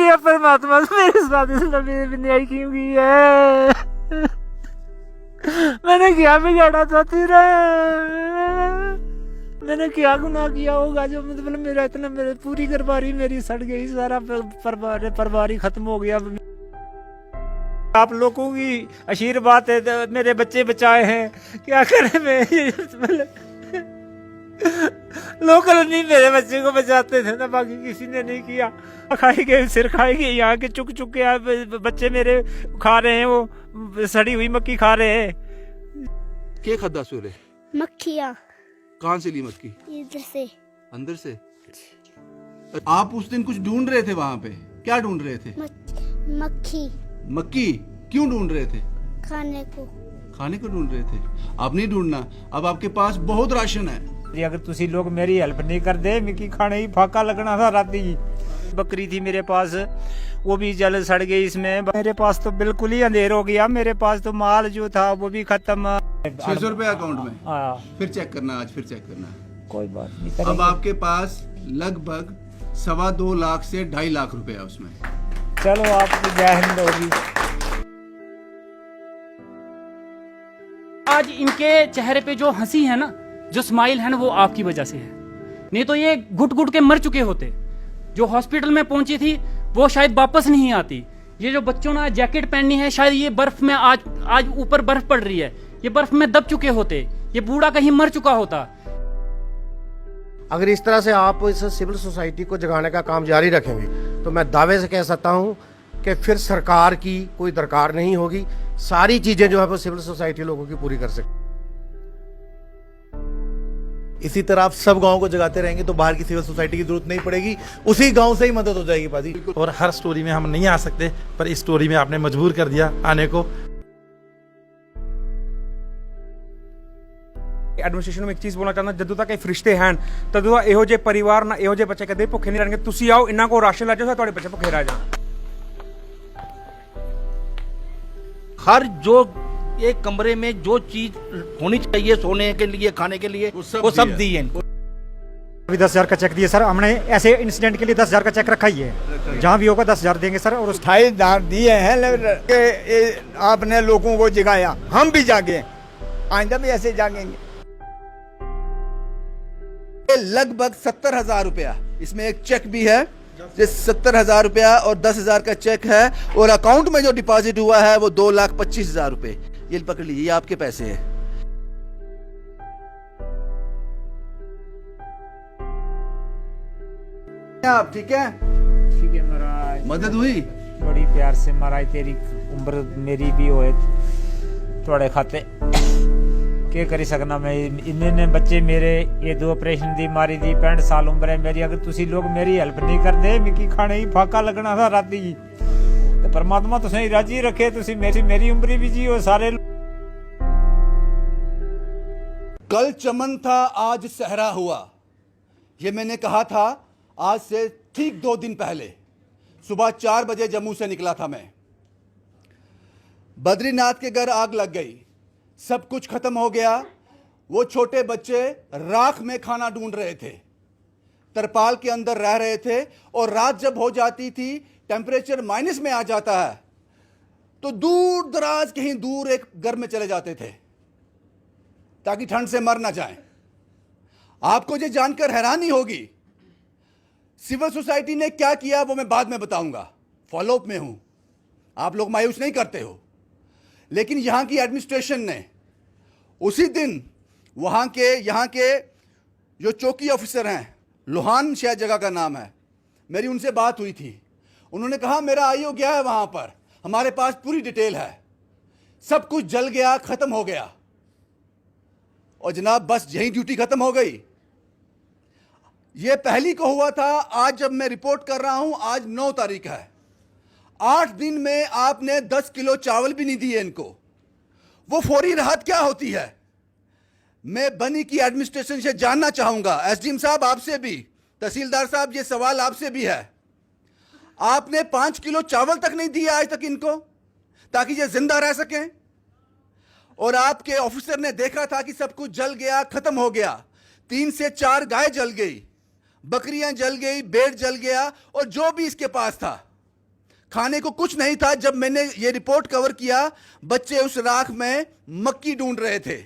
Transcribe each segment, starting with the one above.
है परमात्मा मेरे साथ इसने मेरी न्याय क्यों की है? मैंने क्या बिगाड़ा था तेरा? मैंने क्या गुनाह किया होगा जो मतलब मेरा इतना मेरे पूरी घरबारी मेरी सड़ गई, सारा परिवार ही खत्म हो गया। आप लोगों की आशीर्वाद है तो मेरे बच्चे बचाए हैं, क्या करें मैं? लोकल नहीं मेरे बच्चे को बचाते थे ना, बाकी किसी ने नहीं किया। खाई गए सिर खाई गए, यहाँ के चुक चुक के बच्चे मेरे खा रहे हैं, वो सड़ी हुई मक्की खा रहे हैं। क्या खादा सूरे? मक्खियाँ। कहाँ से ली मक्खी? इधर से। अंदर से? आप उस दिन कुछ ढूंढ रहे थे वहाँ पे, क्या ढूंढ रहे थे? मक्खी। मक्खी क्यों ढूंढ रहे थे? खाने को। खाने को ढूंढ रहे थे। अब नहीं ढूंढना, अब आपके पास बहुत राशन है। अगर तुसी लोग मेरी हेल्प नहीं कर दे, मिकी खाने ही फाका लगना था। राती बकरी थी मेरे पास, वो भी जल सड़ गई इसमें। मेरे पास तो बिल्कुल ही अंधेर हो गया, मेरे पास तो माल जो था वो भी खत्म। 600 रुपए अकाउंट में? हाँ। फिर चेक करना, आज फिर चेक करना। कोई बात नहीं। अब आपके पास लगभग 2.25 लाख से 2.5 लाख रुपए है उसमें। चलो आपकी जय हिंद होगी। आज इनके चेहरे पे जो हंसी है ना, जो स्माइल है ना, वो आपकी वजह से है। नहीं तो ये घुट घुट के मर चुके होते। जो हॉस्पिटल में पहुंची थी वो शायद वापस नहीं आती। ये जो बच्चों ने जैकेट पहनी है, शायद ये बर्फ में आज ऊपर बर्फ पड़ रही है, ये बर्फ में दब चुके होते। ये बूढ़ा कहीं मर चुका होता। अगर इस तरह से आप इस सिविल सोसाइटी को जगाने का काम जारी रखेंगे तो मैं दावे से कह सकता हूं कि फिर सरकार की कोई दरकार नहीं होगी। सारी चीजें जो है वो सिविल सोसाइटी लोगों की पूरी कर सकती। इसी तरह आप सब गांव को जगाते रहेंगे तो बाहर की सिविल सोसाइटी की जरूरत नहीं पड़ेगी, उसी गांव से ही मदद हो जाएगी पाजी। और हर स्टोरी में हम नहीं आ सकते, पर इस स्टोरी में आपने मजबूर कर दिया आने को। एडमिनिस्ट्रेशन में एक चीज बोलना चाहता जदों तक फरिश्ते हैं तदों ਇਹੋ ਜਿਹੇ परिवार ना ਇਹੋ ਜਿਹੇ बच्चे कदे भुखे नहीं रहणगे। तुसी आओ, इन्हां को राशन ला जाओ, ਤੁਹਾਡੇ बच्चे भुखे रह जाओ। हर जो एक कमरे में जो चीज होनी चाहिए सोने के लिए, खाने के लिए, वो सब दी है इनको। अभी 10,000 का चेक दिए सर हमने, ऐसे इंसिडेंट के लिए 10,000 का चेक रखा ही है। जहाँ भी होगा 10,000 देंगे सर। और 28,000 दिए हैं, आपने लोगों को जगाया, हम भी जागे, आइंदा भी ऐसे जागेंगे। लगभग 70,000 रुपया, इसमें एक चेक भी है, 70,000 रुपया और 10,000 का चेक है। और अकाउंट में जो डिपॉजिट हुआ है वो 2,25,000 रुपए। ये पकड़ लीजिए, ये आपके पैसे हैं। आप ठीक है? ठीक है महाराज, मदद हुई बड़ी प्यार से महाराज। तेरी उम्र मेरी भी होए थोड़े खाते क्या करी सकना मैं। इन्ने बच्चे मेरे, ये 2 ऑपरेशन दी मारी दी, 65 साल उम्र है मेरी। अगर तुसी लोग मेरी हेल्प नहीं कर दे, मिकी खाने ही फाका लगना था राती। तो परमात्मा तुसे राजी रखे, तुसी मेरी उम्र भी जियो सारे। कल चमन था, आज सहरा हुआ। ये मैंने कहा था आज से ठीक 2 दिन पहले। सुबह 4 बजे जम्मू से निकला था मैं। बद्रीनाथ के घर आग लग गई, सब कुछ खत्म हो गया। वो छोटे बच्चे राख में खाना ढूंढ रहे थे, तरपाल के अंदर रह रहे थे। और रात जब हो जाती थी, टेम्परेचर माइनस में आ जाता है, तो दूर दराज कहीं दूर एक घर में चले जाते थे ताकि ठंड से मर ना जाएं। आपको ये जानकर हैरानी होगी सिविल सोसाइटी ने क्या किया, वो मैं बाद में बताऊंगा, फॉलोअप में हूं। आप लोग मायूस नहीं करते हो। लेकिन यहां की एडमिनिस्ट्रेशन ने उसी दिन यहाँ के जो चौकी ऑफिसर हैं, लोहान शायद जगह का नाम है, मेरी उनसे बात हुई थी। उन्होंने कहा मेरा आईओ गया है वहां पर, हमारे पास पूरी डिटेल है, सब कुछ जल गया, खत्म हो गया। और जनाब बस यही ड्यूटी खत्म हो गई। ये पहली को हुआ था। आज जब मैं रिपोर्ट कर रहा हूं, आज 9 तारीख है। 8 दिन में आपने 10 किलो चावल भी नहीं दिए इनको। वो फौरी राहत क्या होती है? मैं बनी की एडमिनिस्ट्रेशन से जानना चाहूंगा, एसडीएम साहब आपसे भी, तहसीलदार साहब ये सवाल आपसे भी है। आपने 5 किलो चावल तक नहीं दिया आज तक इनको ताकि ये जिंदा रह सकें। और आपके ऑफिसर ने देखा था कि सब कुछ जल गया, खत्म हो गया। 3 से 4 गाय जल गई, बकरियां जल गई, भेड़ जल गया, और जो भी इसके पास था खाने को कुछ नहीं था। जब मैंने ये रिपोर्ट कवर किया, बच्चे उस राख में मक्की ढूंढ रहे थे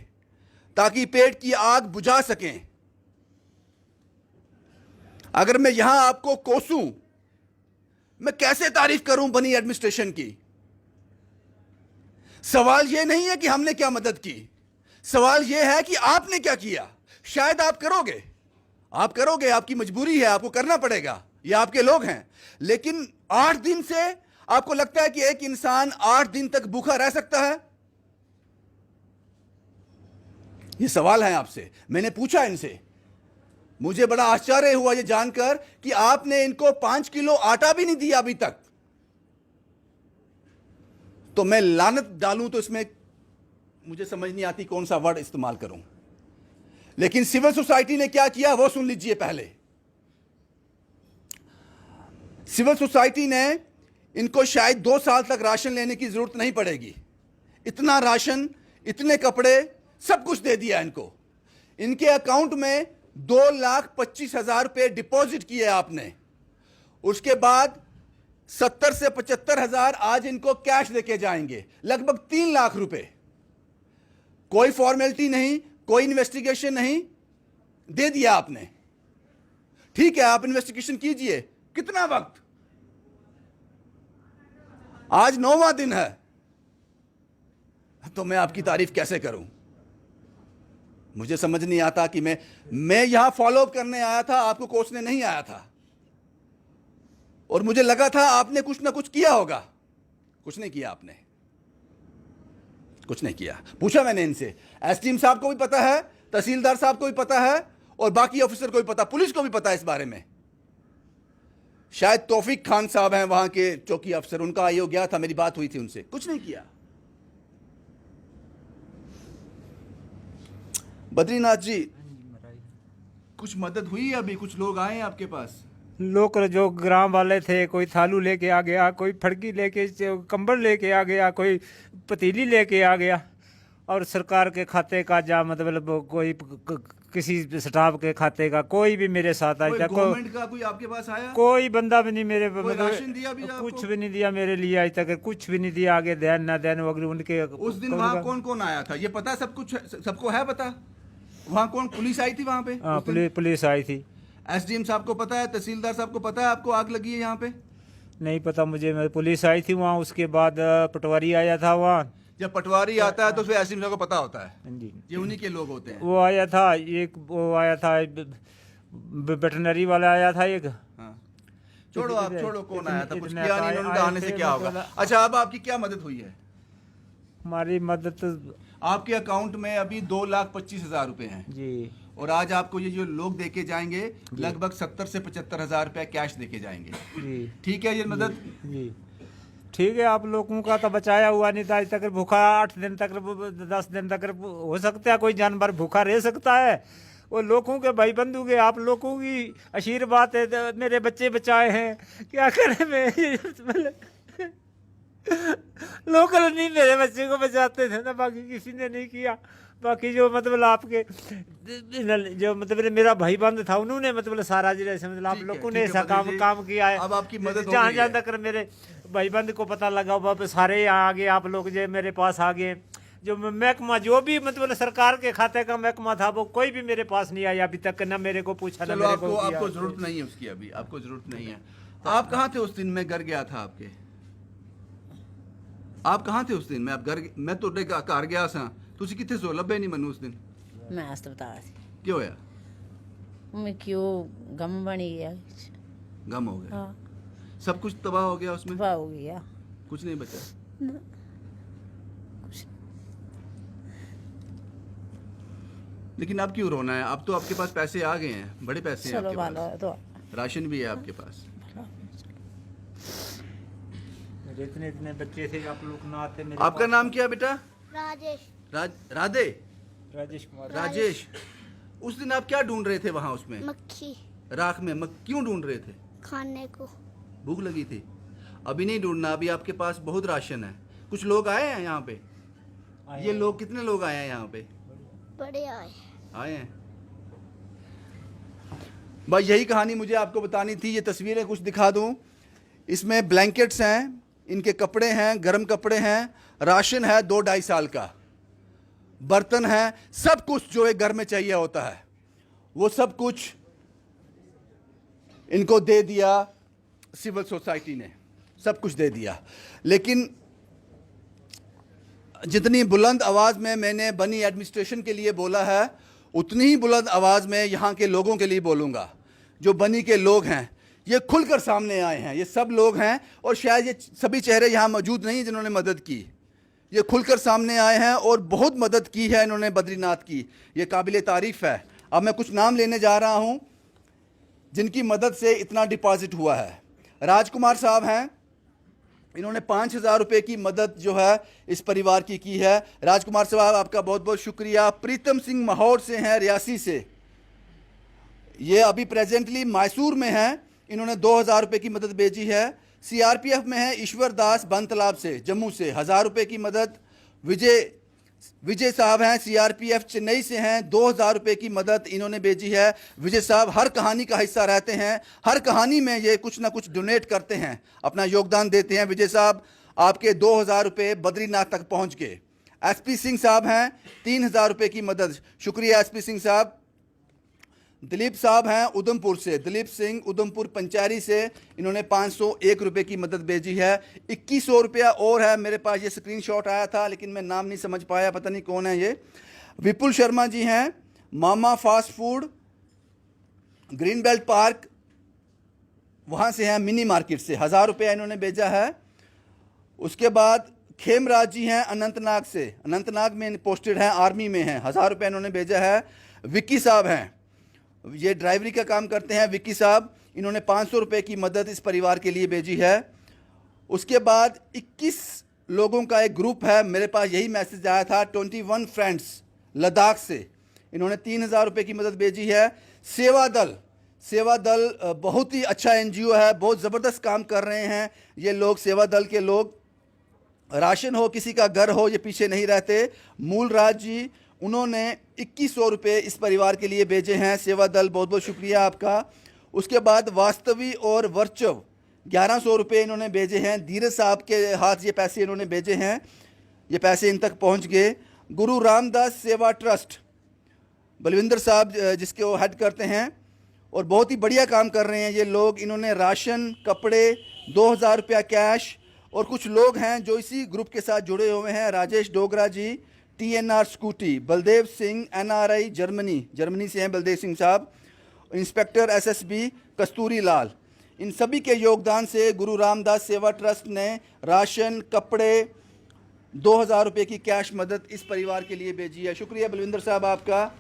ताकि पेट की आग बुझा सकें। अगर मैं यहां आपको कोसूं, मैं कैसे तारीफ करूं बनी एडमिनिस्ट्रेशन की। सवाल यह नहीं है कि हमने क्या मदद की, सवाल यह है कि आपने क्या किया। शायद आप करोगे, आपकी मजबूरी है, आपको करना पड़ेगा, ये आपके लोग हैं। लेकिन 8 दिन से आपको लगता है कि एक इंसान 8 दिन तक भूखा रह सकता है? ये सवाल है आपसे, मैंने पूछा इनसे। मुझे बड़ा आश्चर्य हुआ ये जानकर कि आपने इनको 5 किलो आटा भी नहीं दिया अभी तक। तो मैं लानत डालूं तो इसमें मुझे समझ नहीं आती कौन सा वर्ड इस्तेमाल करूं। लेकिन सिविल सोसाइटी ने क्या किया वो सुन लीजिए पहले। सिविल सोसाइटी ने इनको शायद 2 साल तक राशन लेने की जरूरत नहीं पड़ेगी, इतना राशन, इतने कपड़े, सब कुछ दे दिया इनको। इनके अकाउंट में 2,25,000 रुपए डिपॉजिट किए आपने। उसके बाद 70 से 75,000 आज इनको कैश देके जाएंगे, लगभग 3 लाख रुपए। कोई फॉर्मेलिटी नहीं, कोई इन्वेस्टिगेशन नहीं, दे दिया आपने। ठीक है, आप इन्वेस्टिगेशन कीजिए। कितना वक्त? आज 9वां दिन है, तो मैं आपकी तारीफ कैसे करूं? मुझे समझ नहीं आता कि मैं यहां फॉलो अप करने आया था, आपको कोसने नहीं आया था। और मुझे लगा था आपने कुछ ना कुछ किया होगा, कुछ नहीं किया आपने, कुछ नहीं किया। पूछा मैंने इनसे, एसडीएम साहब को भी पता है, तहसीलदार साहब को भी पता है, और बाकी ऑफिसर को भी पता, पुलिस को भी पता है इस बारे में। शायद तौफीक खान साहब हैं वहां के चौकी अफसर, उनका आयोग गया था, मेरी बात हुई थी उनसे, कुछ नहीं किया। बद्रीनाथ जी, कुछ मदद हुई है? अभी कुछ लोग आए हैं आपके पास? लोग जो ग्राम वाले थे, कोई थालू लेके आ गया, कोई फड़की लेके, कंबल लेके आ गया, कोई पतीली लेके आ गया। और सरकार के खाते का जा मतलब कोई किसी स्टाफ के खाते का कोई भी मेरे साथ आया, गवर्नमेंट का कोई आपके पास आया? कोई बंदा भी नहीं मेरे कोई राशन दिया भी आपको? कुछ भी नहीं दिया मेरे लिए आज तक, कुछ भी नहीं दिया। आगे देन ना देन वगैरह उनके। उस दिन वहां कौन कौन आया था ये पता? सब कुछ सबको है पता? वहां कौन पुलिस आई थी वहां पे? हाँ, पुलिस आई थी। एसडीएम साहब को पता है, तहसीलदार साहब को पता है आपको आग लगी है यहाँ पे? नहीं पता मुझे, पुलिस आई थी वहाँ। उसके बाद पटवारी आया था वहाँ। जब पटवारी आता है तो फिर एसडीएम साहब को पता होता है, जी, ये उन्हीं के लोग होते हैं। वो आया था एक, वो आया था वेटरनरी वाला आया था एक। हाँ। छोड़ो आप, छोड़ो कौन आया था, कुछ किया नहीं उनका, आने से क्या होगा। अच्छा, अब आपकी क्या मदद हुई है? हमारी मदद, आपके अकाउंट में अभी 2,25,000 रुपए हैं जी, और आज आपको ये जो लोग देके जाएंगे लगभग 70 से 75,000 रुपए कैश देके जाएंगे। जी ठीक है ये मदद? जी ठीक है। आप लोगों का तो बचाया हुआ नहीं था आज तक। भूखा 8 दिन तक, 10 दिन तक हो सकता है कोई जानवर भूखा रह सकता है। वो लोगों के भाई बंधु के, आप लोगों की आशीर्वाद है, मेरे बच्चे बचाए हैं। क्या करें मैं लोकल नहीं मेरे बच्चे को बचाते थे ना, बाकी किसी ने नहीं किया। बाकी जो मतलब आपके जो मतलब मेरा भाई बंद था, उन्होंने मतलब सारा जैसे मतलब आप लोगों ने ऐसा काम किया है। अब आपकी मदद जहाँ जहाँ तक मेरे भाई बंद को पता लगा, वापस सारे आ गए, आप लोग जो मेरे पास आ गए। जो महकमा, जो भी मतलब सरकार के खाते का महकमा था, वो कोई भी मेरे पास नहीं आया अभी तक, ना मेरे को पूछा, ना मेरे को। आपको जरूरत नहीं है उसकी, अभी आपको जरूरत नहीं है। आप कहाँ थे उस दिन? मैं घर गया था आपके। आप कहाँ थे उस दिन? मैं तो घर गया सा, ਤੁਸੀਂ ਕਿੱਥੇ ਸੋ? ਲੱਭੇ ਨਹੀਂ ਮੈਨੂੰ ਉਸ ਦਿਨ। मैं अस्पताल थी। ਕੀ ਹੋਇਆ? मैं क्यों गम बनी गया। गम हो गया? हाँ, सब कुछ तबाह हो गया उसमें? तबाह हो गया, कुछ नहीं बचा? ना, कुछ। लेकिन अब क्यों रोना है? अब तो आपके पास पैसे आ गए हैं, बड़े पैसे हैं चलो आपके वाला पास, तो राशन भी है आपके पास। मेरे इतने बच्चे थे, आप लोग ना आते। आपका नाम क्या बेटा? राजेश। राधे? राजेश कुमार। राजेश, उस दिन आप क्या ढूंढ रहे थे वहां उसमें मक्खी राख में? क्यों ढूंढ रहे थे? खाने को। भूख लगी थी? अभी नहीं ढूंढना, अभी आपके पास बहुत राशन है। कुछ लोग आए हैं यहाँ पे? ये लोग कितने लोग आए हैं यहाँ पे? बड़े आए हैं। भाई यही कहानी मुझे आपको बतानी थी। ये तस्वीरें कुछ दिखा दूं। इसमें ब्लैंकेट्स हैं, इनके कपड़े हैं, गर्म कपड़े हैं, राशन है 2-2.5 साल का, बर्तन है, सब कुछ जो एक घर में चाहिए होता है वो सब कुछ इनको दे दिया सिविल सोसाइटी ने, सब कुछ दे दिया। लेकिन जितनी बुलंद आवाज़ में मैंने बनी एडमिनिस्ट्रेशन के लिए बोला है, उतनी ही बुलंद आवाज़ में यहाँ के लोगों के लिए बोलूँगा। जो बनी के लोग हैं ये खुलकर सामने आए हैं, ये सब लोग हैं, और शायद ये सभी चेहरे यहाँ मौजूद नहीं जिन्होंने मदद की। ये खुलकर सामने आए हैं और बहुत मदद की है इन्होंने बद्रीनाथ की, ये काबिल तारीफ़ है। अब मैं कुछ नाम लेने जा रहा हूँ जिनकी मदद से इतना डिपॉजिट हुआ है। राजकुमार साहब हैं, इन्होंने 5,000 रुपये की मदद जो है इस परिवार की है। राजकुमार साहब आपका बहुत बहुत शुक्रिया। प्रीतम सिंह माहौर से हैं, रियासी से, ये अभी प्रेजेंटली मैसूर में हैं, इन्होंने 2,000 रुपये की मदद भेजी है। सीआरपीएफ में है ईश्वर दास बनतलाब से, जम्मू से, 1,000 रुपये की मदद। विजय साहब हैं, सीआरपीएफ चेन्नई से हैं, 2,000 रुपये की मदद इन्होंने भेजी है। विजय साहब हर कहानी का हिस्सा रहते हैं, हर कहानी में ये कुछ ना कुछ डोनेट करते हैं, अपना योगदान देते हैं। विजय साहब आपके 2,000 रुपये बद्रीनाथ तक पहुंच गए। एसपी सिंह साहब हैं, 3,000 रुपये की मदद, शुक्रिया एसपी सिंह साहब। दिलीप साहब हैं उधमपुर से, दिलीप सिंह उधमपुर पंचारी से, इन्होंने 501 रुपये की मदद भेजी है। 2100 रुपया और है मेरे पास, ये स्क्रीनशॉट आया था लेकिन मैं नाम नहीं समझ पाया, पता नहीं कौन है ये। विपुल शर्मा जी हैं, Mama fast food, green belt park, वहाँ से हैं, मिनी मार्केट से, 1,000 रुपया इन्होंने भेजा है। उसके बाद खेमराज जी हैं अनंतनाग से, अनंतनाग में पोस्टेड हैं, आर्मी में हैं, 1,000 रुपया इन्होंने भेजा है। विक्की साहब हैं, ये ड्राइवरी का काम करते हैं, विक्की साहब, इन्होंने 500 रुपये की मदद इस परिवार के लिए भेजी है। उसके बाद 21 लोगों का एक ग्रुप है, मेरे पास यही मैसेज आया था, 21 फ्रेंड्स लद्दाख से, इन्होंने 3,000 रुपये की मदद भेजी है। सेवा दल बहुत ही अच्छा एनजीओ है, बहुत ज़बरदस्त काम कर रहे हैं ये लोग, सेवा दल के लोग। राशन हो, किसी का घर हो, ये पीछे नहीं रहते। मूल राज जी, उन्होंने 2100 रुपये इस परिवार के लिए भेजे हैं, सेवा दल, बहुत बहुत शुक्रिया आपका। उसके बाद वास्तवी और वर्चव 1100 रुपये इन्होंने भेजे हैं, धीरज साहब के हाथ ये पैसे इन्होंने भेजे हैं, ये पैसे इन तक पहुंच गए। गुरु रामदास सेवा ट्रस्ट, बलविंदर साहब जिसके वो हेड करते हैं और बहुत ही बढ़िया काम कर रहे हैं ये लोग, इन्होंने राशन, कपड़े, 2,000 रुपया कैश, और कुछ लोग हैं जो इसी ग्रुप के साथ जुड़े हुए हैं, राजेश डोगरा जी, TNR scooty, Baldev Singh NRI Germany से हैं बलदेव सिंह साहब, इंस्पेक्टर SSB कस्तूरी लाल, इन सभी के योगदान से गुरु रामदास सेवा ट्रस्ट ने राशन, कपड़े, 2,000 रुपये की कैश मदद इस परिवार के लिए भेजी है। शुक्रिया बलविंदर साहब आपका।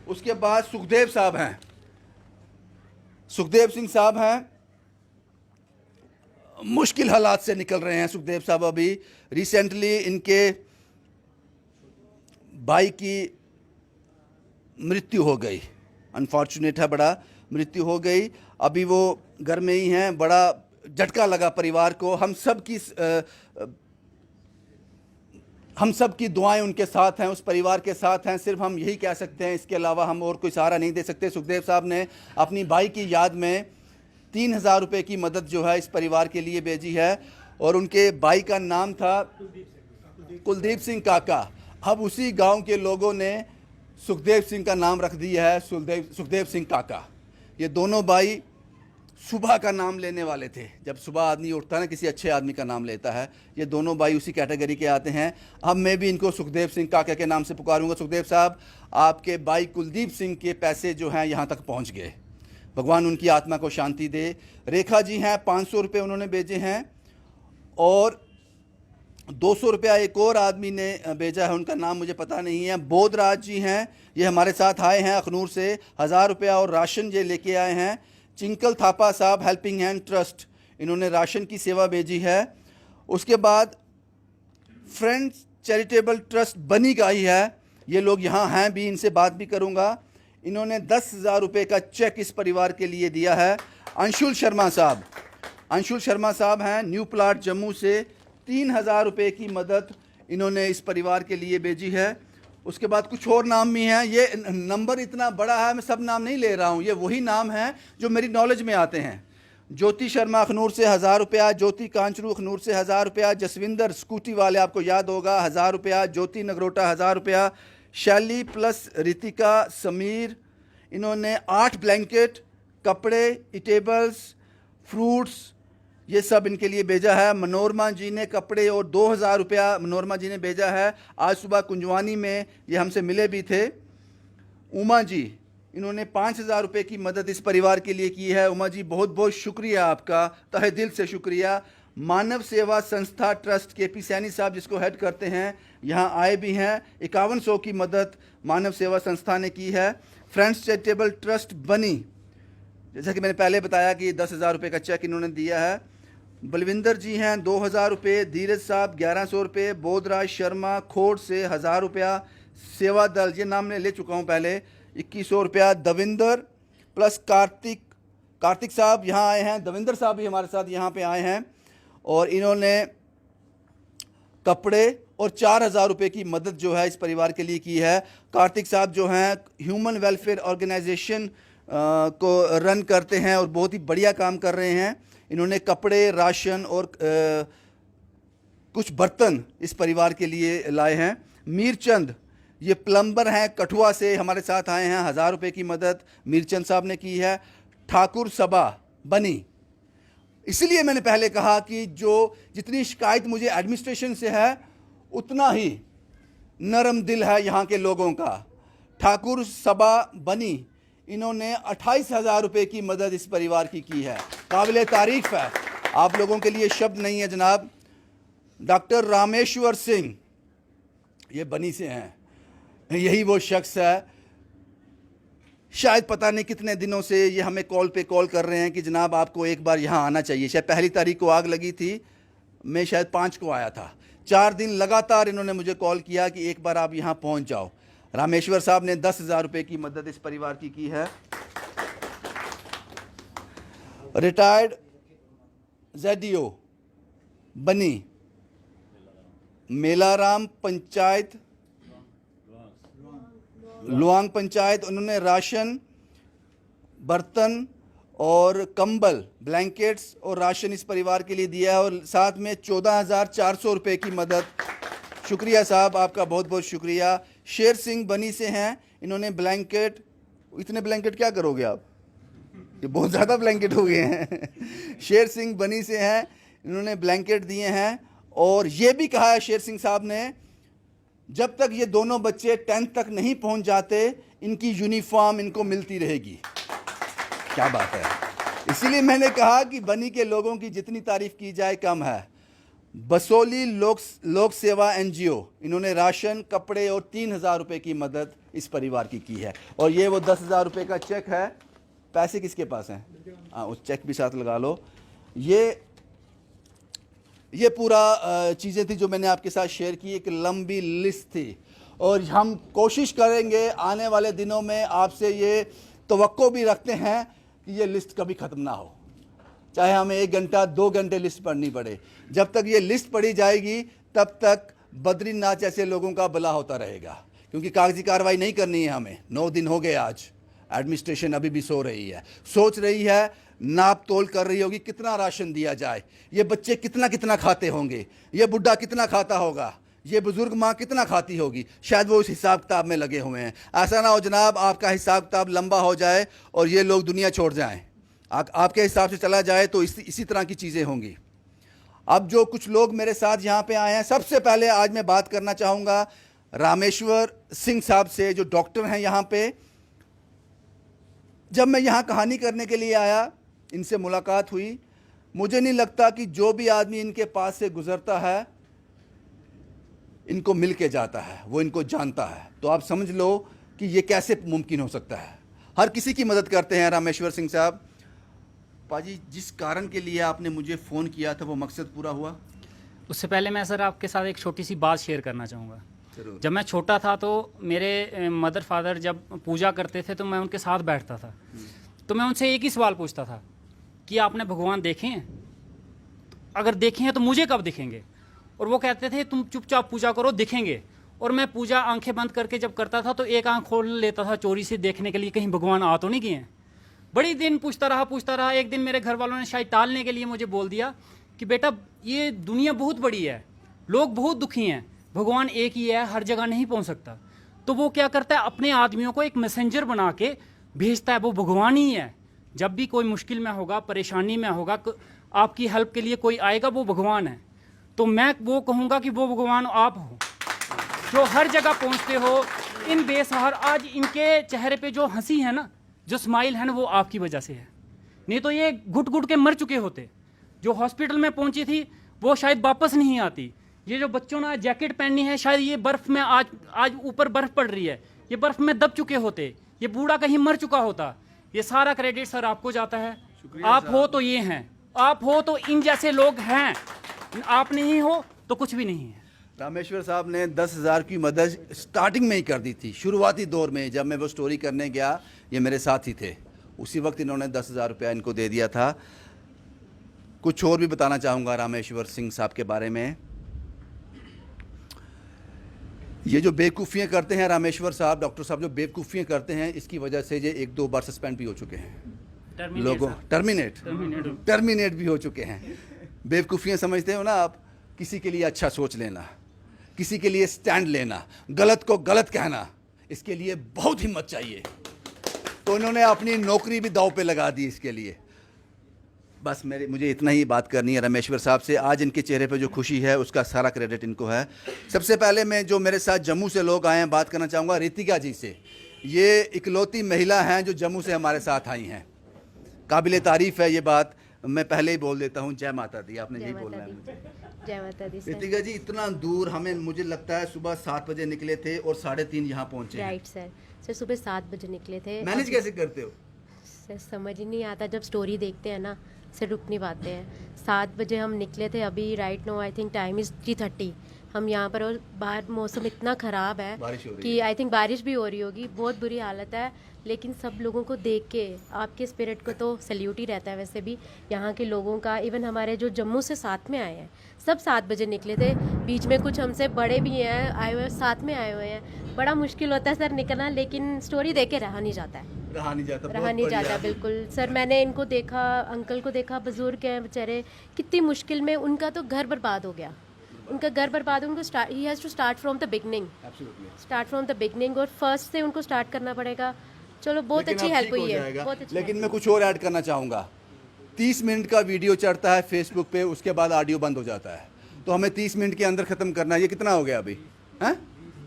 उसके बाद सुखदेव साहब हैं, सुखदेव सिंह साहब हैं, मुश्किल हालात से निकल रहे हैं सुखदेव साहब। अभी रिसेंटली इनके भाई की मृत्यु हो गई, अनफॉर्चुनेट है, बड़ा मृत्यु हो गई, अभी वो घर में ही हैं। बड़ा झटका लगा परिवार को। हम सब की दुआएं उनके साथ हैं, उस परिवार के साथ हैं, सिर्फ हम यही कह सकते हैं, इसके अलावा हम और कोई सहारा नहीं दे सकते। सुखदेव साहब ने अपनी भाई की याद में 3,000 रुपये की मदद जो है इस परिवार के लिए भेजी है, और उनके भाई का नाम था कुलदीप सिंह काका। अब उसी गांव के लोगों ने सुखदेव सिंह का नाम रख दिया है सुखदेव सिंह काका। ये दोनों भाई सुबह का नाम लेने वाले थे, जब सुबह आदमी उठता है ना किसी अच्छे आदमी का नाम लेता है, ये दोनों भाई उसी कैटेगरी के आते हैं। अब मैं भी इनको सुखदेव सिंह काका के नाम से पुकारूंगा। सुखदेव साहब, आपके भाई कुलदीप सिंह के पैसे जो हैं यहाँ तक पहुँच गए, भगवान उनकी आत्मा को शांति दे। रेखा जी हैं, 500 रुपये उन्होंने भेजे हैं, और 200 रुपया एक और आदमी ने भेजा है, उनका नाम मुझे पता नहीं है। बोधराज जी हैं, ये हमारे साथ आए हैं अखनूर से, 1,000 रुपया और राशन ये लेके आए हैं। चिंकल थापा साहब हेल्पिंग हैंड ट्रस्ट, इन्होंने राशन की सेवा भेजी है। उसके बाद फ्रेंड्स चैरिटेबल ट्रस्ट बनी का ही है, ये लोग यहाँ हैं भी, इनसे बात भी करूँगा। इन्होंने 10,000 रुपये का चेक इस परिवार के लिए दिया है। अंशुल शर्मा साहब हैं न्यू प्लाट जम्मू से, 3,000 रुपये की मदद इन्होंने इस परिवार के लिए भेजी है। उसके बाद कुछ और नाम भी हैं, ये नंबर इतना बड़ा है, मैं सब नाम नहीं ले रहा हूँ, ये वही नाम हैं जो मेरी नॉलेज में आते हैं। ज्योति शर्मा अखनूर से 1000 रुपया, ज्योति कांचरू अखनूर से 1000 रुपया, जसविंदर स्कूटी वाले आपको याद होगा 1000 रुपया, ज्योति नगरोटा 1000 रुपया, शैली प्लस रितिका समीर इन्होंने 8 ब्लैंकेट, कपड़े, इटेबल्स, फ्रूट्स ये सब इनके लिए भेजा है। मनोरमा जी ने कपड़े और 2000 रुपया मनोरमा जी ने भेजा है। आज सुबह कुंजवानी में ये हमसे मिले भी थे। उमा जी इन्होंने 5000 रुपये की मदद इस परिवार के लिए की है। उमा जी बहुत बहुत शुक्रिया आपका, तहे दिल से शुक्रिया। मानव सेवा संस्था ट्रस्ट के पी सैनी साहब जिसको हेड करते हैं यहाँ आए भी हैं। 5100 की मदद मानव सेवा संस्था ने की है। फ्रेंड्स चैरिटेबल ट्रस्ट बनी, जैसा कि मैंने पहले बताया कि 10,000 रुपये का चेक इन्होंने दिया है। बलविंदर जी हैं 2000 रुपये, धीरज साहब 1100 रुपये, बोधराज शर्मा खोड़ से 1000 रुपया, सेवा दल ये नाम मैं ले चुका हूँ पहले 2100 रुपया, दविंदर प्लस कार्तिक साहब यहाँ आए हैं। दविंदर साहब भी हमारे साथ यहाँ पे आए हैं और इन्होंने कपड़े और 4000 रुपये की मदद जो है इस परिवार के लिए की है। कार्तिक साहब जो हैं ह्यूमन वेलफेयर ऑर्गेनाइजेशन को रन करते हैं और बहुत ही बढ़िया काम कर रहे हैं। इन्होंने कपड़े, राशन और कुछ बर्तन इस परिवार के लिए लाए हैं। मीरचंद ये प्लम्बर हैं कठुआ से, हमारे साथ आए हैं। 1000 रुपये की मदद मीरचंद साहब ने की है। ठाकुर सबा बनी, इसलिए मैंने पहले कहा कि जितनी शिकायत मुझे एडमिनिस्ट्रेशन से है उतना ही नरम दिल है यहाँ के लोगों का। ठाकुर सबा बनी इन्होंने 28,000 रुपये की मदद इस परिवार की है। काबिल तारीफ है, आप लोगों के लिए शब्द नहीं है जनाब। डॉक्टर रामेश्वर सिंह ये बनी से हैं, यही वो शख्स है। शायद पता नहीं कितने दिनों से ये हमें कॉल पे कॉल कर रहे हैं कि जनाब आपको एक बार यहाँ आना चाहिए। शायद 1 तारीख को आग लगी थी, मैं शायद 5 को आया था। 4 दिन लगातार इन्होंने मुझे कॉल किया कि एक बार आप यहाँ पहुँच जाओ। रामेश्वर साहब ने 10,000 रुपये की मदद इस परिवार की है। रिटायर्ड ZDO बनी मेलाराम पंचायत लुआंग पंचायत, उन्होंने राशन, बर्तन और कंबल, ब्लैंकेट्स और राशन इस परिवार के लिए दिया है और साथ में 14,400 रुपये की मदद। शुक्रिया साहब, आपका बहुत बहुत शुक्रिया। शेर सिंह बनी से हैं, इन्होंने ब्लैंकेट, इतने ब्लैंकेट क्या करोगे आप, ये बहुत ज़्यादा ब्लैंकेट हो गए हैं। शेर सिंह बनी से हैं, इन्होंने ब्लैंकेट दिए हैं और ये भी कहा है शेर सिंह साहब ने जब तक ये दोनों बच्चे 10th तक नहीं पहुंच जाते इनकी यूनिफॉर्म इनको मिलती रहेगी। क्या बात है, इसीलिए मैंने कहा कि बनी के लोगों की जितनी तारीफ की जाए कम है। बसोली लोक सेवा NGO इन्होंने राशन, कपड़े और 3,000 रुपये की मदद इस परिवार की है और ये वो 10,000 रुपये का चेक है। पैसे किसके पास हैं? हाँ, उस चेक भी साथ लगा लो। ये पूरा चीज़ें थी जो मैंने आपके साथ शेयर की, एक लंबी लिस्ट थी और हम कोशिश करेंगे आने वाले दिनों में आपसे ये तवक्को भी रखते हैं कि ये लिस्ट कभी ख़त्म ना हो, चाहे हमें 1 घंटा 2 घंटे लिस्ट पढ़नी पड़े। जब तक ये लिस्ट पढ़ी जाएगी तब तक बद्रीनाथ जैसे लोगों का भला होता रहेगा, क्योंकि कागजी कार्रवाई नहीं करनी है हमें। 9 दिन हो गए आज, एडमिनिस्ट्रेशन अभी भी सो रही है, सोच रही है, नाप तोल कर रही होगी कितना राशन दिया जाए, ये बच्चे कितना कितना खाते होंगे, ये बुढ़ा कितना खाता होगा, ये बुजुर्ग माँ कितना खाती होगी। शायद वो उस हिसाब किताब में लगे हुए हैं। ऐसा ना हो जनाब आपका हिसाब किताब लंबा हो जाए और ये लोग दुनिया छोड़ जाएं। आपके हिसाब से चला जाए तो इसी तरह की चीज़ें होंगी। अब जो कुछ लोग मेरे साथ यहाँ पे आए हैं, सबसे पहले आज मैं बात करना चाहूँगा रामेश्वर सिंह साहब से, जो डॉक्टर हैं यहाँ पे। जब मैं यहाँ कहानी करने के लिए आया, इनसे मुलाकात हुई, मुझे नहीं लगता कि जो भी आदमी इनके पास से गुजरता है इनको मिल के जाता है, वो इनको जानता है। तो आप समझ लो कि ये कैसे मुमकिन हो सकता है। हर किसी की मदद करते हैं रामेश्वर सिंह साहब। पाजी, जिस कारण के लिए आपने मुझे फ़ोन किया था वो मकसद पूरा हुआ? उससे पहले मैं सर आपके साथ एक छोटी सी बात शेयर करना चाहूँगा। जब मैं छोटा था तो मेरे मदर फादर जब पूजा करते थे तो मैं उनके साथ बैठता था, तो मैं उनसे एक ही सवाल पूछता था कि आपने भगवान देखे हैं? अगर देखे हैं तो मुझे कब दिखेंगे? और वो कहते थे तुम चुपचाप पूजा करो, दिखेंगे। और मैं पूजा आंखें बंद करके जब करता था तो एक आंख खोल लेता था चोरी से देखने के लिए कहीं भगवान आ तो नहीं गए हैं। बड़ी दिन पूछता रहा। एक दिन मेरे घर वालों ने शायद टालने के लिए मुझे बोल दिया कि बेटा ये दुनिया बहुत बड़ी है, लोग बहुत दुखी हैं, भगवान एक ही है, हर जगह नहीं पहुंच सकता। तो वो क्या करता है, अपने आदमियों को एक मैसेंजर बना के भेजता है, वो भगवान ही है। जब भी कोई मुश्किल में होगा, परेशानी में होगा, आपकी हेल्प के लिए कोई आएगा, वो भगवान है। तो मैं वो कहूँगा कि वो भगवान आप हो जो हर जगह पहुँचते हो। इन बेसहारा, आज इनके चेहरे पे जो हंसी है ना, जो स्माइल है ना, वो आपकी वजह से है। नहीं तो ये घुट घुट के मर चुके होते। जो हॉस्पिटल में पहुंची थी वो शायद वापस नहीं आती। ये जो बच्चों ने जैकेट पहनी है, शायद ये बर्फ में आज ऊपर बर्फ पड़ रही है, ये बर्फ में दब चुके होते, ये बूढ़ा कहीं मर चुका होता। ये सारा क्रेडिट सर आपको जाता है। आप हो तो ये हैं, आप हो तो इन जैसे लोग हैं, आप नहीं हो तो कुछ भी नहीं है। रामेश्वर साहब ने 10,000 की मदद स्टार्टिंग में ही कर दी थी, शुरुआती दौर में। जब मैं वो स्टोरी करने गया, ये मेरे साथ ही थे, उसी वक्त इन्होंने 10,000 रुपया इनको दे दिया था। कुछ और भी बताना चाहूँगा रामेश्वर सिंह साहब के बारे में। ये जो बेवकूफ़ियाँ करते हैं रामेश्वर साहब, डॉक्टर साहब जो बेवकूफ़ियाँ करते हैं, इसकी वजह से ये 1-2 बार सस्पेंड भी हो चुके हैं। लोगों टर्मिनेट भी हो चुके हैं। बेवकूफ़ियाँ समझते हो ना आप, किसी के लिए अच्छा सोच लेना, किसी के लिए स्टैंड लेना, गलत को गलत कहना, इसके लिए बहुत हिम्मत चाहिए। तो इन्होंने अपनी नौकरी भी दांव पे लगा दी इसके लिए। बस मुझे इतना ही बात करनी है रामेश्वर साहब से। आज इनके चेहरे पे जो खुशी है उसका सारा क्रेडिट इनको है। सबसे पहले मैं जो मेरे साथ जम्मू से लोग आए हैं, बात करना चाहूँगा रितिका जी से। ये इकलौती महिला हैं जो जम्मू से हमारे साथ आई हैं। काबिल तारीफ़ है ये बात, मैं पहले ही बोल देता हूँ। जय माता दी, आपने यही बोलना है मुझे। जय माता दी। रितिका जी, इतना दूर हमें, मुझे लगता है सुबह 7 बजे निकले थे और 3:30 यहाँ पहुँचे। Right sir. सर सुबह 7 बजे निकले थे। मैनेज कैसे करते हो? सर समझ ही नहीं आता, जब स्टोरी देखते हैं ना सर रुक नहीं पाते हैं। 7 बजे हम निकले थे, अभी right now I think time is 3:30 हम यहाँ पर। और बाहर मौसम इतना ख़राब है कि आई थिंक बारिश भी हो रही होगी, बहुत बुरी हालत है। लेकिन सब लोगों को देख के आपके स्पिरिट को तो सैल्यूट ही रहता है। वैसे भी यहाँ के लोगों का, इवन हमारे जो जम्मू से साथ में आए हैं सब 7 बजे निकले थे। बीच में कुछ हमसे बड़े भी हैं आए हुए, साथ में आए हुए हैं। बड़ा मुश्किल होता है सर निकलना, लेकिन स्टोरी देख के रहा नहीं जाता है। रहा नहीं जाता बिल्कुल सर। मैंने इनको देखा, अंकल को देखा, बुजुर्ग हैं बेचारे, कितनी मुश्किल में। उनका तो घर बर्बाद हो गया, उनका घर बर्बाद। उनको ही has to start from the beginning, और फर्स्ट से उनको स्टार्ट करना पड़ेगा। चलो बहुत अच्छी हेल्प हुई है। लेकिन मैं कुछ और ऐड करना चाहूँगा। 30 मिनट का वीडियो चढ़ता है फेसबुक पे, उसके बाद ऑडियो बंद हो जाता है। तो हमें 30 मिनट के अंदर ख़त्म करना है। ये कितना हो गया अभी? हैं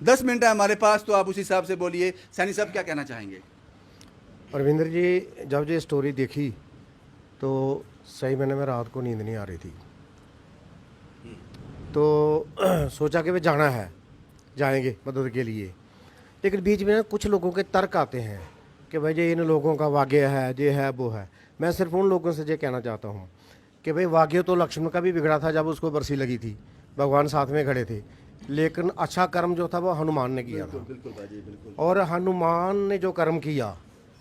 10 मिनट है हमारे पास, तो आप उस हिसाब से बोलिए। सैनी साहब क्या कहना चाहेंगे? अरविंदर जी, जब ये स्टोरी देखी तो सही में रात को नींद नहीं आ रही थी। तो सोचा कि वे जाना है, जाएंगे मदद के लिए। लेकिन बीच में कुछ लोगों के तर्क आते हैं कि भाई ये इन लोगों का वाग्य है, ये है वो है। मैं सिर्फ उन लोगों से ये कहना चाहता हूँ कि भाई वाग्य तो लक्ष्मण का भी बिगड़ा था जब उसको बरसी लगी थी, भगवान साथ में खड़े थे। लेकिन अच्छा कर्म जो था वो हनुमान ने किया था। बिल्कुल। और हनुमान ने जो कर्म किया,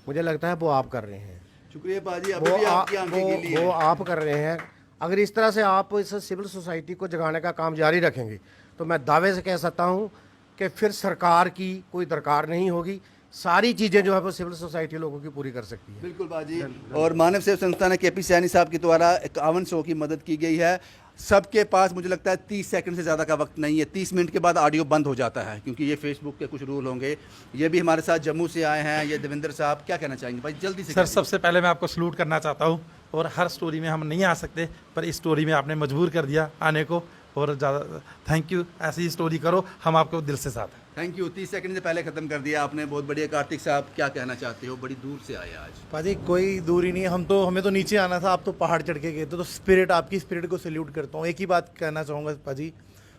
मुझे लगता है वो आप कर रहे हैं। शुक्रिया बाजी, अभी भी आपकी आंखें गीली हैं। वो आप कर रहे हैं। अगर इस तरह से आप इस सिविल सोसाइटी को जगाने का काम जारी रखेंगे तो मैं दावे से कह सकता हूँ कि फिर सरकार की कोई दरकार नहीं होगी। सारी चीज़ें जो है वो सिविल सोसाइटी लोगों की पूरी कर सकती है। बिल्कुल बाजी। और मानव सेवा संस्था ने KP सैनी साहब के द्वारा 5100 की मदद की गई है। सबके पास मुझे लगता है 30 सेकंड से ज़्यादा का वक्त नहीं है। 30 मिनट के बाद ऑडियो बंद हो जाता है, क्योंकि ये फेसबुक के कुछ रूल होंगे। ये भी हमारे साथ जम्मू से आए हैं, ये देवेंद्र साहब, क्या कहना चाहेंगे भाई? जल्दी से सर, सबसे पहले मैं आपको सलूट करना चाहता हूँ। और हर स्टोरी में हम नहीं आ सकते, पर इस स्टोरी में आपने मजबूर कर दिया आने को, और ज़्यादा थैंक यू। ऐसी ही स्टोरी करो, हम आपको दिल से साथ हैं। Thank you. 30 सेकंड से पहले ख़त्म कर दिया आपने, बहुत बढ़िया। कार्तिक साहब, क्या कहना चाहते हो? बड़ी दूर से आए आज। पाजी कोई दूरी नहीं है, हमें तो नीचे आना था, आप तो पहाड़ चढ़ के गए थे। तो स्पिरिट, आपकी स्पिरिट को सैल्यूट करता हूँ। एक ही बात कहना चाहूँगा पाजी,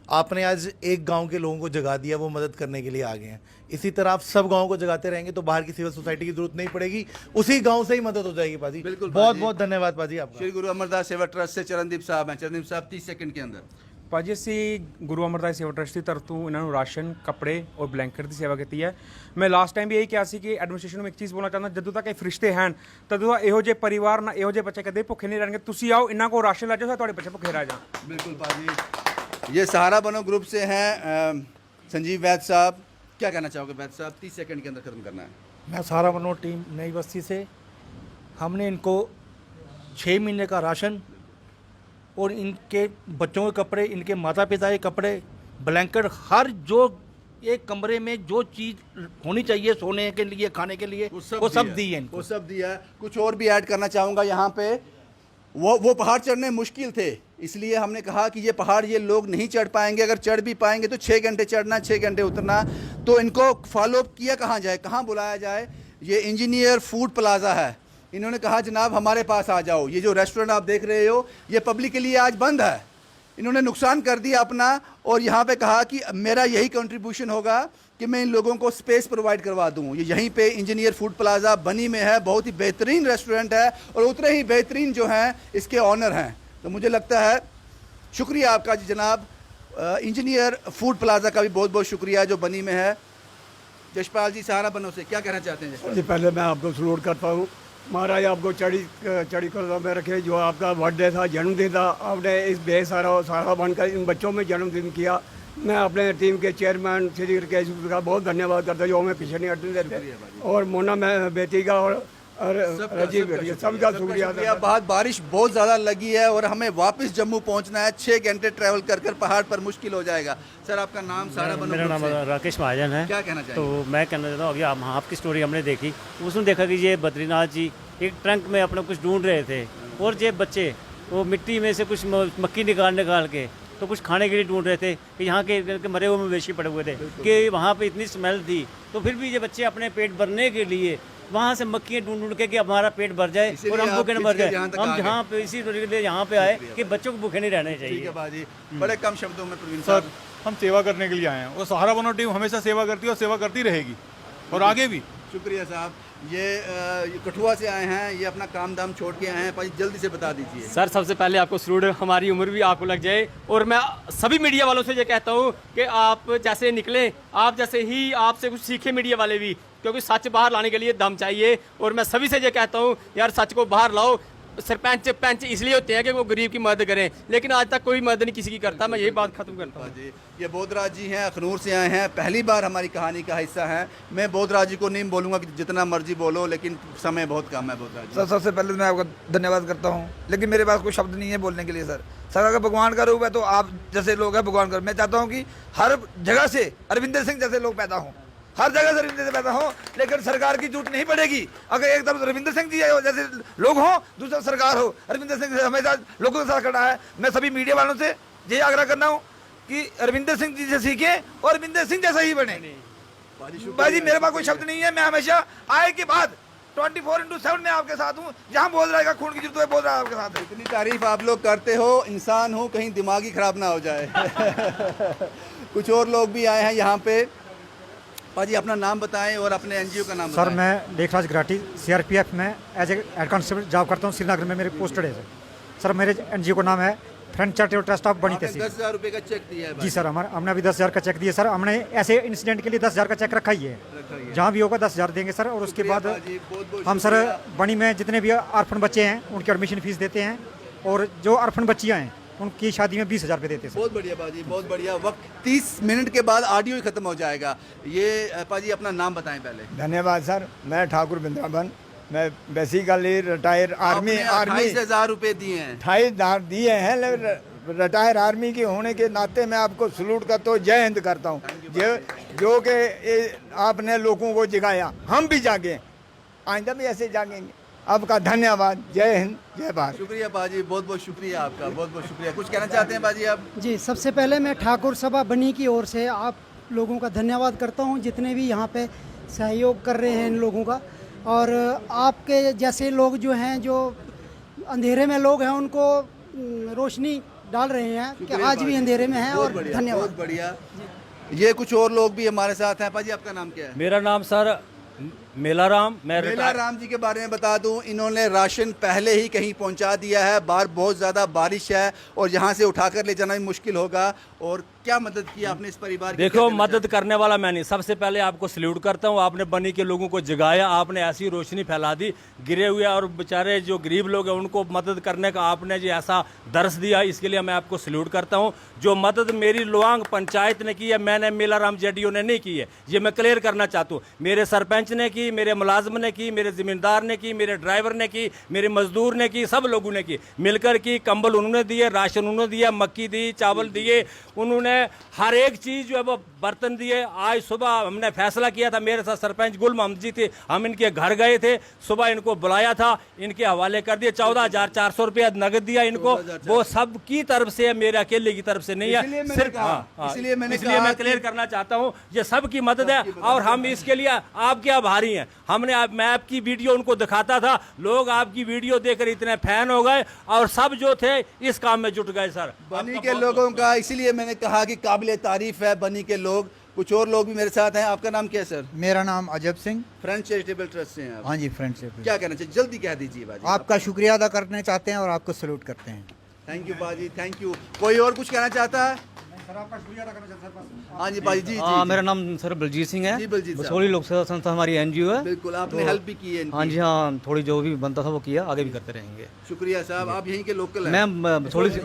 आपने आज एक गांव के लोगों को जगा दिया, वो मदद करने के लिए आ गए हैं। इसी तरह आप सब गाँव को जगाते रहेंगे तो बाहर की सिविल सोसाइटी की जरूरत नहीं पड़ेगी, उसी गाँव से ही मदद हो जाएगी पाजी। बिल्कुल, बहुत बहुत धन्यवाद पाजी आपका। श्री गुरु अमरदास सेवा ट्रस्ट से चरणदीप साहब हैं। चरणदीप साहब, 30 सेकंड के अंदर। ਭਾਜੀ ਅਸੀਂ ਗੁਰੂ ਅਮਰਦਾਸ ਸੇਵਾ ਟਰਸਟ ਦੀ ਤਰਫ ਤੋਂ ਇਹਨਾਂ ਨੂੰ ਰਾਸ਼ਨ, ਕੱਪੜੇ ਔਰ ਬਲੈਂਕਟ ਦੀ ਸੇਵਾ ਕੀਤੀ ਹੈ। ਮੈਂ ਲਾਸਟ ਟਾਈਮ ਵੀ ਇਹੀ ਕਿਹਾ ਸੀ ਕਿ ਐਡਮਿਨਿਸਟ੍ਰੇਸ਼ਨ ਨੂੰ ਇੱਕ ਚੀਜ਼ ਬੋਲਣਾ ਚਾਹੁੰਦਾ, ਜਦੋਂ ਤੱਕ ਇਹ ਫਰਿਸ਼ਤੇ ਹਨ ਤਦੋਂ ਇਹੋ ਜਿਹੇ ਪਰਿਵਾਰ ਨਾ ਇਹੋ ਜਿਹੇ ਬੱਚੇ ਕਦੇ ਭੁੱਖੇ ਨਹੀਂ ਰਹਿਣਗੇ। ਤੁਸੀਂ ਆਓ, ਇਹਨਾਂ ਕੋਲ ਰਾਸ਼ਨ ਲੈ ਜਾਓ, ਤੁਹਾਡੇ ਬੱਚੇ ਭੁੱਖੇ ਰਹਿ ਜਾਣ। बिल्कुल बाजी। ये सहारा बनो ग्रुप से हैं संजीव वैद साहब, क्या कहना चाहोगे? वैद साहब, 30 सेकंड के अंदर खत्म करना है। मैं सहारा बनो टीम नई बस्ती से हमने इनको 6 महीने का राशन और इनके बच्चों के कपड़े, इनके माता पिता के कपड़े, ब्लैंकेट, हर जो एक कमरे में जो चीज़ होनी चाहिए सोने के लिए, खाने के लिए, वो सब दी है इनको। वो सब दिया है। कुछ और भी ऐड करना चाहूँगा यहाँ पे। वो पहाड़ चढ़ने मुश्किल थे, इसलिए हमने कहा कि ये पहाड़ ये लोग नहीं चढ़ पाएंगे, अगर चढ़ भी पाएंगे तो 6 घंटे चढ़ना, 6 घंटे उतरना। तो इनको फॉलो अप किया, कहाँ जाए, कहाँ बुलाया जाए। ये इंजीनियर फूड प्लाजा है, इन्होंने कहा जनाब हमारे पास आ जाओ। ये जो रेस्टोरेंट आप देख रहे हो ये पब्लिक के लिए आज बंद है, इन्होंने नुकसान कर दिया अपना, और यहाँ पे कहा कि मेरा यही कंट्रीब्यूशन होगा कि मैं इन लोगों को स्पेस प्रोवाइड करवा दूँ। ये यहीं पे इंजीनियर फूड प्लाजा बनी में है, बहुत ही बेहतरीन रेस्टोरेंट है, और उतने ही बेहतरीन जो हैं इसके ऑनर हैं। तो मुझे लगता है शुक्रिया आपका जी जनाब, इंजीनियर फूड प्लाजा का भी बहुत बहुत शुक्रिया जो बनी में है। जशपाल जी सहारा बनो से क्या कहना चाहते हैं जशपाल जी? पहले मैं आपको सलूट करता हूँ महाराज, आपको चढ़ी कदम में रखे। जो आपका बर्थडे था, जन्मदिन था, आपने इस बेसहारा बनकर इन बच्चों में जन्मदिन किया। मैं अपने टीम के चेयरमैन श्री केश का बहुत धन्यवाद करता हूँ जो हमें पीछे नहीं हटने देते, और मोना मैं बेटी का और राजीव सबका शुक्रिया। बहुत बारिश बहुत ज़्यादा लगी है और हमें वापस जम्मू पहुंचना है, 6 घंटे ट्रैवल कर कर पहाड़ पर मुश्किल हो जाएगा। सर आपका नाम? सारा बनो। मेरा नाम राकेश महाजन है। क्या कहना चाहिए? तो मैं कहना चाहता हूँ अभी आपकी स्टोरी हमने देखी, उसमें देखा कि ये बद्रीनाथ जी एक ट्रंक में अपना कुछ ढूंढ रहे थे, और ये बच्चे वो मिट्टी में से कुछ मक्की निकाल के तो कुछ खाने के लिए ढूंढ रहे थे कि यहाँ के मरे हुए मवेशी पड़े हुए थे कि वहाँ पे इतनी स्मेल थी, तो फिर भी ये बच्चे अपने पेट भरने के लिए वहाँ से मक्खियाँ ढूंढ के कि हमारा पेट भर जाए और हम भूखे न मर जाए, हम यहाँ पे इसी के लिए यहाँ पे आए कि बच्चों को भूखे नहीं रहने चाहिए। ठीक है बाजी, बड़े कम शब्दों में प्रवीण सर, हम सेवा करने के लिए आए हैं और सहारा बनो टीम हमेशा सेवा करती है और सेवा करती रहेगी और आगे भी। शुक्रिया साहब। ये कठुआ से आए हैं, ये अपना काम धाम छोड़ के आए हैं, भाई जल्दी से बता दीजिए। सर सबसे पहले आपको सलूट, हमारी उम्र भी आपको लग जाए, और मैं सभी मीडिया वालों से ये कहता हूँ कि आप जैसे निकलें, आप जैसे ही आपसे कुछ सीखे मीडिया वाले भी, क्योंकि सच बाहर लाने के लिए दम चाहिए। और मैं सभी से ये कहता हूँ यार सच को बाहर लाओ। सरपंच पंच इसलिए होते हैं कि वो गरीब की मदद करें, लेकिन आज तक कोई मदद नहीं किसी की करता। मैं यही बात खत्म करता हूँ जी। ये बोधराज जी हैं, अखनूर से आए हैं, पहली बार हमारी कहानी का हिस्सा हैं। मैं बोधराज जी को नहीं बोलूँगा कि जितना मर्जी बोलो, लेकिन समय बहुत कम है। बोधराज जी सर सबसे पहले मैं आपका धन्यवाद करता हूँ, लेकिन मेरे पास कोई शब्द नहीं है बोलने के लिए। सर अगर भगवान का रूप है तो आप जैसे लोग हैं भगवान का। मैं चाहता हूँ कि हर जगह से अरविंदर सिंह जैसे लोग पैदा हों, हर जगह से रविंदर से पैदा हो, लेकिन सरकार की झूठ नहीं पड़ेगी। अगर एक तरफ रविंदर सिंह जी जैसे लोग हों, दूसरी सरकार हो, रविंदर सिंह हमेशा लोगों के साथ खड़ा है। मैं सभी मीडिया वालों से ये आग्रह करना हूँ कि रविंदर सिंह जी से सीखें और रविंदर सिंह जैसा ही बने। बाजी मेरे पास कोई शब्द नहीं है, मैं हमेशा आए के बाद 24/7 में आपके साथ हूँ। जहाँ बोल रहा है खून की जरूरत है, बोल रहा है आपके साथ है। इतनी तारीफ आप लोग करते हो, इंसान हो, कहीं दिमागी खराब ना हो जाए। कुछ और लोग भी आए हैं यहाँ पे। पाजी अपना नाम बताएं और अपने एनजीओ का नाम बताएं। सर मैं लेखराज घराटी सीआरपीएफ में as a head constable job करता हूँ, श्रीनगर में मेरे पोस्टेड है सर। मेरे एनजीओ का नाम है फ्रेंड चैरिटेबल ट्रस्ट ऑफ बनी तहसील। 10,000 रुपये का चेक दिया है जी सर। हमने अभी 10,000 का चेक दिया सर। हमने ऐसे इंसिडेंट के लिए 10,000 का चेक रखा ही है, जहाँ भी होगा 10,000 देंगे सर। और उसके बाद हम सर बनी में जितने भी ऑर्फन बच्चे हैं उनकी एडमिशन फीस देते हैं, और जो ऑर्फन बच्चियाँ हैं उनकी शादी में 20,000 रुपये देते हैं। बहुत बढ़िया बाजी, बहुत बढ़िया। वक्त 30 मिनट के बाद ऑडियो ही खत्म हो जाएगा। ये पाजी अपना नाम बताएं पहले। धन्यवाद सर। मैं ठाकुर बिंद्रावन, मैं बेसिकली रिटायर आर्मी 28,000 रुपये दिए हैं। 28,000 दिए हैं, लेकिन रिटायर आर्मी के होने के नाते मैं आपको सलूट करता हूँ, जय हिंद करता हूँ। जो कि आपने लोगों को जगाया, हम भी जागे, आइंदा भी ऐसे जागेंगे। आपका धन्यवाद, जय हिंद, जय भारत। शुक्रिया बाजी, बहुत बहुत शुक्रिया आपका, बहुत बहुत शुक्रिया। कुछ कहना चाहते हैं बाजी आप? जी सबसे पहले मैं ठाकुर सभा बनी की ओर से आप लोगों का धन्यवाद करता हूं, जितने भी यहाँ पे सहयोग कर रहे हैं इन लोगों का। और आपके जैसे लोग जो हैं, जो अंधेरे में लोग हैं, उनको रोशनी डाल रहे हैं कि आज भी अंधेरे में हैं। और धन्यवाद। बहुत बढ़िया। ये कुछ और लोग भी हमारे साथ हैं। पाजी आपका नाम क्या है? मेरा नाम सर मेलाराम। मेलाराम जी के बारे में बता दूं, इन्होंने राशन पहले ही कहीं पहुंचा दिया है। बाहर बहुत ज़्यादा बारिश है और यहाँ से उठाकर ले जाना भी मुश्किल होगा। और क्या मदद की आपने इस परिवार की? देखो, मदद करने वाला मैं नहीं, सबसे पहले आपको सल्यूट करता हूँ। आपने बनी के लोगों को जगाया, आपने ऐसी रोशनी फैला दी, गिरे हुए और बेचारे जो गरीब लोग हैं उनको मदद करने का आपने जो ऐसा दर्श दिया, इसके लिए मैं आपको सल्यूट करता हूँ। जो मदद मेरी लोआंग पंचायत ने की है, मैंने मेलाराम जेडीओ ने नहीं की है, ये मैं क्लियर करना चाहता हूँ। मेरे सरपंच ने की, मेरे मुलाजम ने की, मेरे जिम्मेदार ने की, मेरे ड्राइवर ने की, मेरे मजदूर ने की, सब लोगों ने की, मिलकर की। कंबल उन्होंने दिए, राशन उन्होंने दिया, मक्की दी, चावल दिए, उन्होंने हर एक चीज़ जो है वो बर्तन दिए। आज सुबह हमने फैसला किया था, मेरे साथ सरपंच गुल मोहम्मद जी थे, हम इनके घर गए थे, सुबह इनको बुलाया था, इनके हवाले कर दिए। 14,400 रुपया नगद दिया इनको। वो सब की तरफ से है, मेरे अकेले की तरफ से नहीं है। सिर्फ इसलिए मैं क्लियर करना चाहता हूँ, ये सब की मदद है और हम इसके लिए आपके आभारी हैं। मैं आपकी वीडियो उनको दिखाता था, लोग आपकी वीडियो देखकर इतने फैन हो गए और सब जो थे इस काम में जुट गए। सर, बनी के लोगों का, इसीलिए मैंने कहा कि काबिल तारीफ है बनी के लोग। कुछ और लोग भी मेरे साथ हैं। आपका नाम क्या है सर? मेरा नाम Ajab Singh, friend charitable trust से हैं आप? हाँ जी, फ्रेंड चैरिटेबल। क्या कहना चाहिए, जल्दी कह दीजिए बाजी। आपका शुक्रिया अदा करना चाहते हैं और आपको सैल्यूट करते हैं। थैंक यू बाजी, थैंक यू। कोई और कुछ कहना चाहता है? हाँ जी बाजी। जी मेरा नाम सर बलजीत सिंह है। जी बलजीत साहब। बसोली लोक सेवा संस्था हमारी एनजीओ है। बिल्कुल, आपने हेल्प भी की है इनकी। हाँ जी, हाँ, थोड़ी जो भी बनता था वो किया, आगे भी करते रहेंगे। शुक्रिया साहब। आप यहीं के लोकल हैं? मैं बसोली से।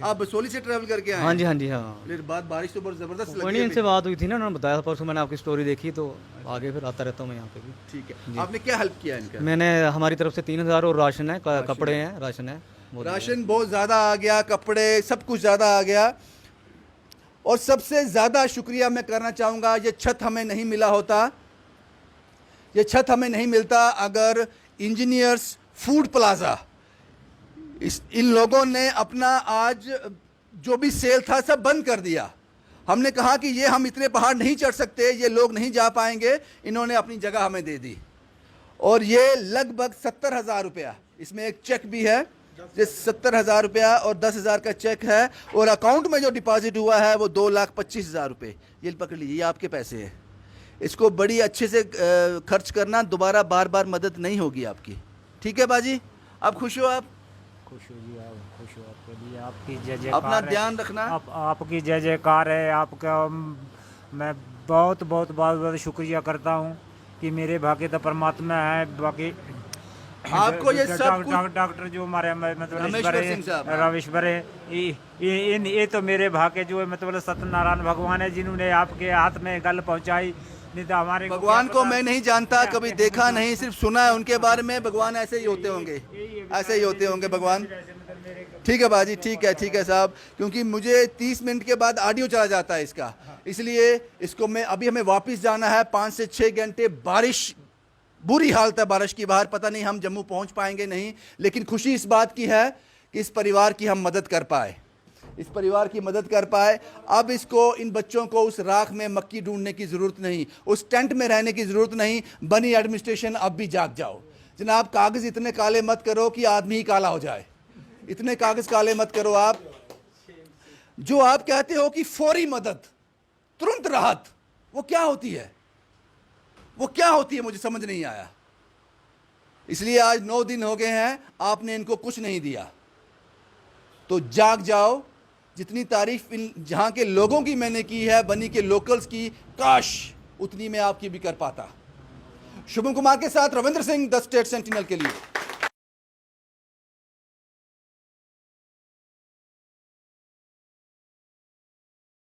आप बसोली से ट्रैवल करके आए? हाँ जी, हाँ जी, हाँ। फिर बारिश तो बहुत जबरदस्त लगी। इनसे बात हुई थी ना, उन्होंने बताया था परसों, मैंने आपकी स्टोरी देखी तो आगे फिर आता रहता हूँ मैं यहाँ पे भी। ठीक है, आपने क्या हेल्प किया इनका? मैंने हमारी तरफ से 3,000 और राशन है, कपड़े हैं, राशन है। राशन बहुत ज़्यादा आ गया, कपड़े सब कुछ ज़्यादा आ गया। और सबसे ज़्यादा शुक्रिया मैं करना चाहूँगा, ये छत हमें नहीं मिला होता, ये छत हमें नहीं मिलता अगर इंजीनियर्स फूड प्लाजा, इन लोगों ने अपना आज जो भी सेल था सब बंद कर दिया। हमने कहा कि ये हम इतने पहाड़ नहीं चढ़ सकते, ये लोग नहीं जा पाएंगे, इन्होंने अपनी जगह हमें दे दी। और ये लगभग 70,000 रुपया, इसमें एक चेक भी है, ये 70,000 रुपया और 10,000 का चेक है। और अकाउंट में जो डिपॉजिट हुआ है वो 2,25,000 रुपये। ये पकड़ लीजिए, ये आपके पैसे हैं। इसको बड़ी अच्छे से खर्च करना, दोबारा बार बार मदद नहीं होगी आपकी। ठीक है बाजी, आप खुश हो? आप खुश हो जी, आप खुश हो। आपके लिए आपकी जय जयकार, अपना ध्यान रखना। आपकी जय जयकार है। आपका मैं बहुत बहुत बहुत बहुत शुक्रिया करता हूँ कि मेरे भाग्य तो परमात्मा है। बाकी आपको ये सब डॉक्टर जो हमारे मतलब रमेश्वर ये तो मेरे भाग्य जो है मतलब सत्यनारायण भगवान है, जिन्होंने आपके हाथ में गल पहुंचाई। नहीं तो हमारे भगवान को मैं नहीं जानता, कभी देखा नहीं, सिर्फ सुना है उनके बारे में। भगवान ऐसे ही होते होंगे, ऐसे ही होते होंगे भगवान। ठीक है बाजी, ठीक है साहब, क्योंकि मुझे 30 मिनट के बाद ऑडियो चला जाता है इसका, इसलिए इसको मैं अभी हमें वापस जाना है। 5 से 6 घंटे बारिश, बुरी हालत है बारिश की बाहर, पता नहीं हम जम्मू पहुंच पाएंगे नहीं। लेकिन खुशी इस बात की है कि इस परिवार की हम मदद कर पाए, इस परिवार की मदद कर पाए। अब इसको, इन बच्चों को उस राख में मक्की ढूंढने की ज़रूरत नहीं, उस टेंट में रहने की ज़रूरत नहीं। बनी एडमिनिस्ट्रेशन अब भी जाग जाओ जनाब। कागज़ इतने काले मत करो कि आदमी ही काला हो जाए, इतने कागज़ काले मत करो आप। जो आप कहते हो कि फौरी मदद, तुरंत राहत, वो क्या होती है, वो क्या होती है, मुझे समझ नहीं आया। इसलिए आज 9 दिन हो गए हैं, आपने इनको कुछ नहीं दिया। तो जाग जाओ। जितनी तारीफ इन जहां के लोगों की मैंने की है, बनी के लोकल्स की, काश उतनी मैं आपकी भी कर पाता। शुभम कुमार के साथ Ravindra Singh, the state sentinel के लिए।